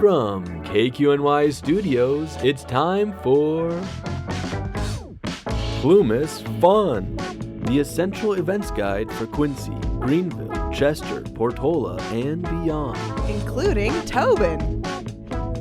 From KQNY Studios, it's time for Plumas Fun, the essential events guide for Quincy, Greenville, Chester, Portola, and beyond. Including Tobin.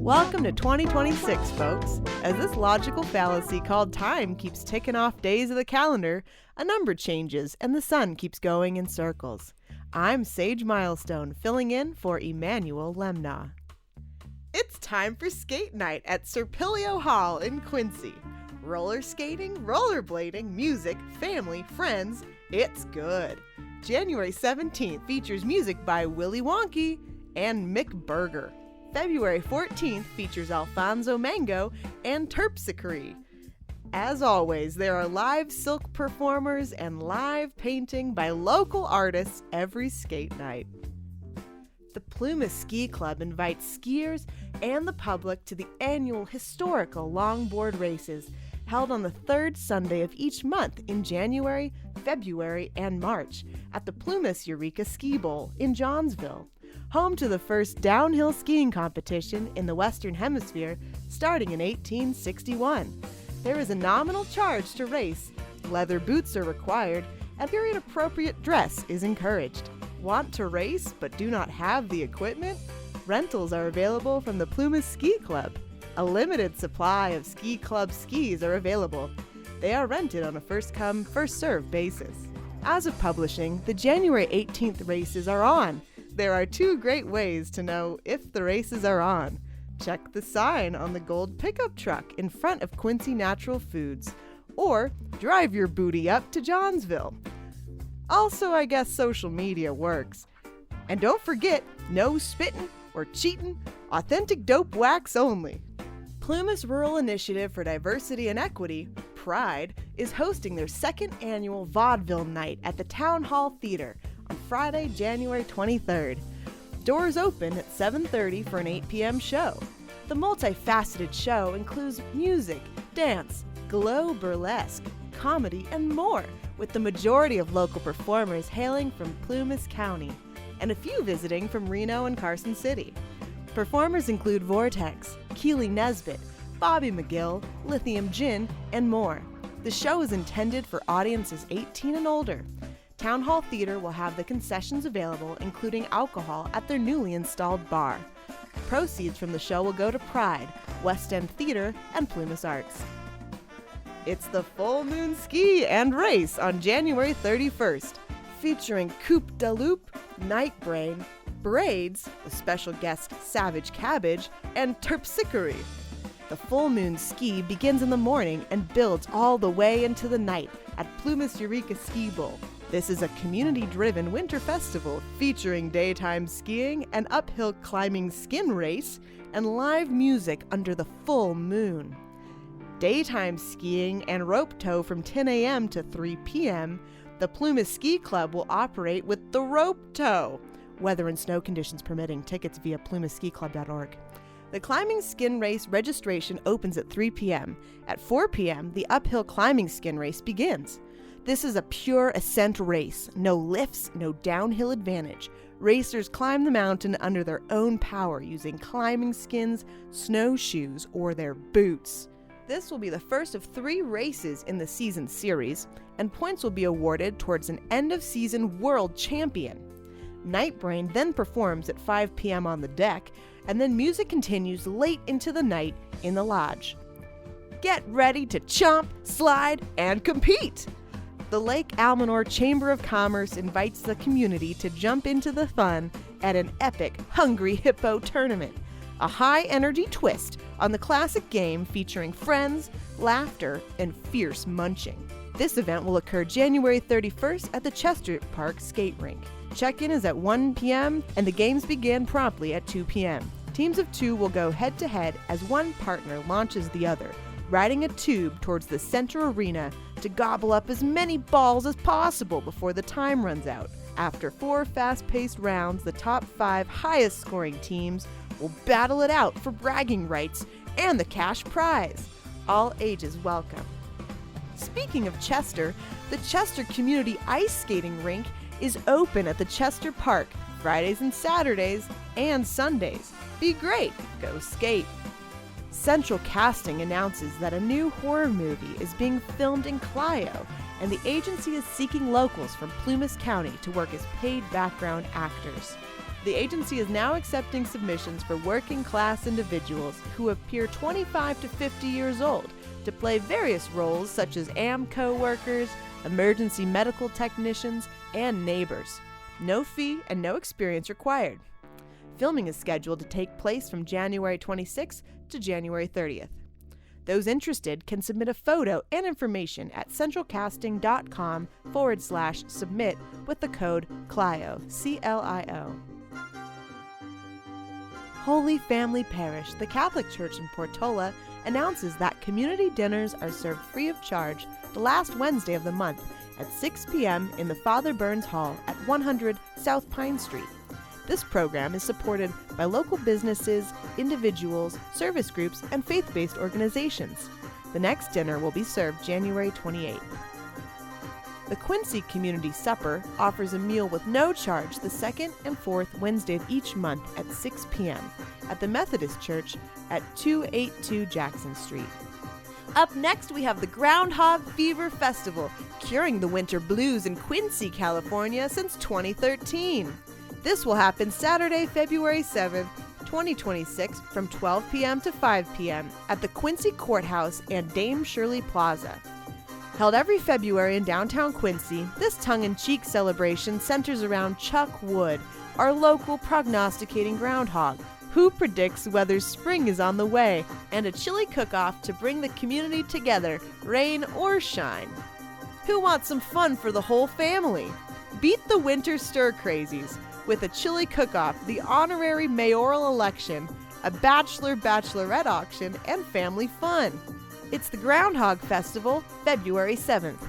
Welcome to 2026, folks. As this logical fallacy called time keeps ticking off days of the calendar, a number changes and the sun keeps going in circles. I'm Sage Milestone, filling in for Emmanuel Lemna. It's time for skate night at Serpilio Hall in Quincy. Roller skating, rollerblading, music, family, friends, it's good. January 17th features music by Willy Wonka and Mick Berger. February 14th features Alfonso Mango and Terpsichore. As always, there are live silk performers and live painting by local artists every skate night. The Plumas Ski Club invites skiers and the public to the annual historical longboard races held on the third Sunday of each month in January, February, and March at the Plumas Eureka Ski Bowl in Johnsville, home to the first downhill skiing competition in the Western Hemisphere starting in 1861. There is a nominal charge to race, leather boots are required, and period-appropriate dress is encouraged. Want to race but do not have the equipment? Rentals are available from the Plumas Ski Club. A limited supply of ski club skis are available. They are rented on a first-come, first-served basis. As of publishing, the January 18th races are on. There are two great ways to know if the races are on. Check the sign on the gold pickup truck in front of Quincy Natural Foods, or drive your booty up to Johnsville. Also, I guess social media works. And don't forget, no spitting or cheating, authentic dope wax only. Plumas Rural Initiative for Diversity and Equity, PRIDE, is hosting their second annual Vaudeville Night at the Town Hall Theater on Friday, January 23rd. Doors open at 7:30 for an 8 p.m. show. The multifaceted show includes music, dance, glow burlesque, comedy, and more, with the majority of local performers hailing from Plumas County, and a few visiting from Reno and Carson City. Performers include Vortex, Keely Nesbitt, Bobby McGill, Lithium Gin, and more. The show is intended for audiences 18 and older. Town Hall Theater will have the concessions available, including alcohol, at their newly installed bar. Proceeds from the show will go to Pride, West End Theater, and Plumas Arts. It's the Full Moon Ski and Race on January 31st, featuring Coupe de Loop, Night Brain, Braids, with special guest Savage Cabbage, and Terpsichore. The Full Moon Ski begins in the morning and builds all the way into the night at Plumas Eureka Ski Bowl. This is a community-driven winter festival featuring daytime skiing, an uphill climbing skin race, and live music under the full moon. Daytime skiing and rope tow from 10 a.m. to 3 p.m., the Plumas Ski Club will operate with the rope tow, weather and snow conditions permitting. Tickets via plumasskiclub.org. The climbing skin race registration opens at 3 p.m. At 4 p.m., the uphill climbing skin race begins. This is a pure ascent race. No lifts, no downhill advantage. Racers climb the mountain under their own power using climbing skins, snowshoes, or their boots. This will be the first of 3 races in the season series, and points will be awarded towards an end-of-season world champion. Night Brain then performs at 5 p.m. on the deck, and then music continues late into the night in the lodge. Get ready to chomp, slide, and compete! The Lake Almanor Chamber of Commerce invites the community to jump into the fun at an epic Hungry Hippo tournament, a high-energy twist on the classic game featuring friends, laughter, and fierce munching. This event will occur January 31st at the Chester Park skate rink. Check-in is at 1 p.m. and the games begin promptly at 2 p.m. Teams of 2 will go head-to-head as one partner launches the other, riding a tube towards the center arena to gobble up as many balls as possible before the time runs out. After 4 fast-paced rounds, the top 5 highest-scoring teams will battle it out for bragging rights and the cash prize. All ages welcome. Speaking of Chester, the Chester Community Ice Skating Rink is open at the Chester Park Fridays and Saturdays and Sundays. Be great, go skate. Central Casting announces that a new horror movie is being filmed in Clio, and the agency is seeking locals from Plumas County to work as paid background actors. The agency is now accepting submissions for working-class individuals who appear 25 to 50 years old to play various roles such as AMCO workers, emergency medical technicians, and neighbors. No fee and no experience required. Filming is scheduled to take place from January 26th to January 30th. Those interested can submit a photo and information at centralcasting.com/submit with the code CLIO, C-L-I-O. Holy Family Parish, the Catholic Church in Portola, announces that community dinners are served free of charge the last Wednesday of the month at 6 p.m. in the Father Burns Hall at 100 South Pine Street. This program is supported by local businesses, individuals, service groups, and faith-based organizations. The next dinner will be served January 28th. The Quincy Community Supper offers a meal with no charge the second and fourth Wednesday of each month at 6 p.m. at the Methodist Church at 282 Jackson Street. Up next, we have the Groundhog Fever Festival, curing the winter blues in Quincy, California since 2013. This will happen Saturday, February 7th, 2026 from 12 p.m. to 5 p.m. at the Quincy Courthouse and Dame Shirley Plaza. Held every February in downtown Quincy, this tongue-in-cheek celebration centers around Chuck Wood, our local prognosticating groundhog, who predicts whether spring is on the way, and a chili cook-off to bring the community together, rain or shine. Who wants some fun for the whole family? Beat the winter stir-crazies with a chili cook-off, the honorary mayoral election, a bachelor-bachelorette auction, and family fun. It's the Groundhog Festival, February 7th.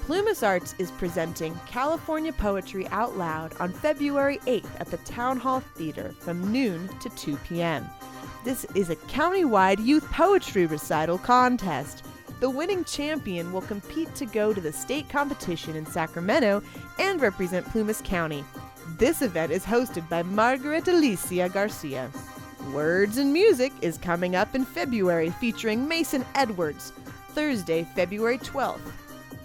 Plumas Arts is presenting California Poetry Out Loud on February 8th at the Town Hall Theater from noon to 2 p.m. This is a county-wide youth poetry recital contest. The winning champion will compete to go to the state competition in Sacramento and represent Plumas County. This event is hosted by Margaret Alicia Garcia. Words and Music is coming up in February featuring Mason Edwards, Thursday, February 12th.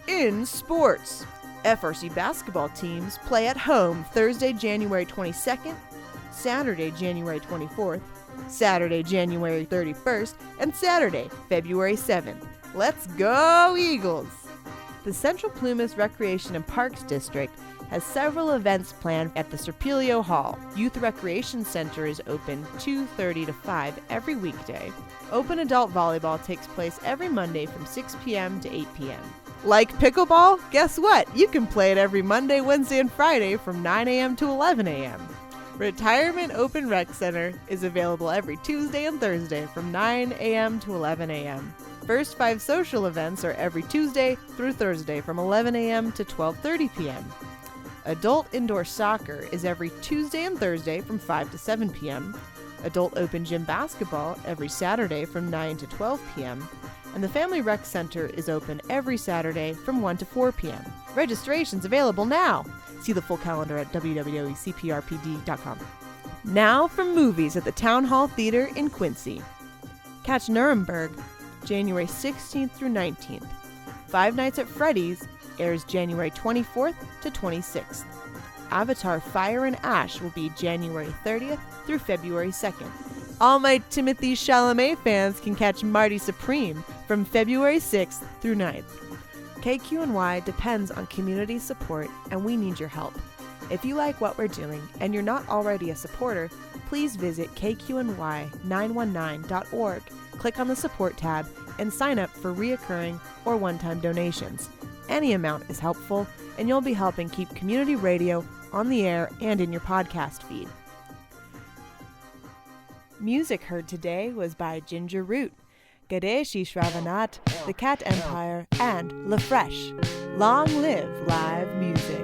In sports, FRC basketball teams play at home Thursday, January 22nd, Saturday, January 24th, Saturday, January 31st, and Saturday, February 7th. Let's go, Eagles! The Central Plumas Recreation and Parks District has several events planned at the Serpilio Hall. Youth Recreation Center is open 2:30 to 5 every weekday. Open adult volleyball takes place every Monday from 6 p.m. to 8 p.m. Like pickleball? Guess what? You can play it every Monday, Wednesday, and Friday from 9 a.m. to 11 a.m. Retirement Open Rec Center is available every Tuesday and Thursday from 9 a.m. to 11 a.m. First 5 social events are every Tuesday through Thursday from 11 a.m. to 12:30 p.m. Adult Indoor Soccer is every Tuesday and Thursday from 5 to 7 p.m. Adult Open Gym Basketball every Saturday from 9 to 12 p.m. And the Family Rec Center is open every Saturday from 1 to 4 p.m. Registration's available now. See the full calendar at www.cprpd.com. Now for movies at the Town Hall Theater in Quincy. Catch Nuremberg, January 16th through 19th. Five Nights at Freddy's airs January 24th to 26th. Avatar Fire and Ash will be January 30th through February 2nd. All my Timothée Chalamet fans can catch Marty Supreme from February 6th through 9th. KQNY depends on community support, and we need your help. If you like what we're doing and you're not already a supporter, please visit kqny919.org, click on the support tab, and sign up for reoccurring or one-time donations. Any amount is helpful, and you'll be helping keep community radio on the air and in your podcast feed. Music heard today was by Ginger Root, Gadeshi Shravanat, The Cat Empire, and La Fresh. Long live live music.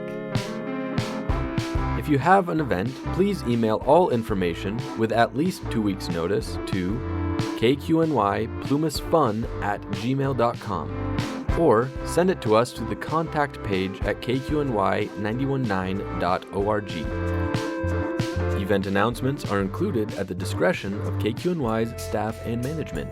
If you have an event, please email all information with at least 2 weeks' notice to kqnyplumasfun@gmail.com or send it to us through the contact page at kqny919.org. Event announcements are included at the discretion of KQNY's staff and management.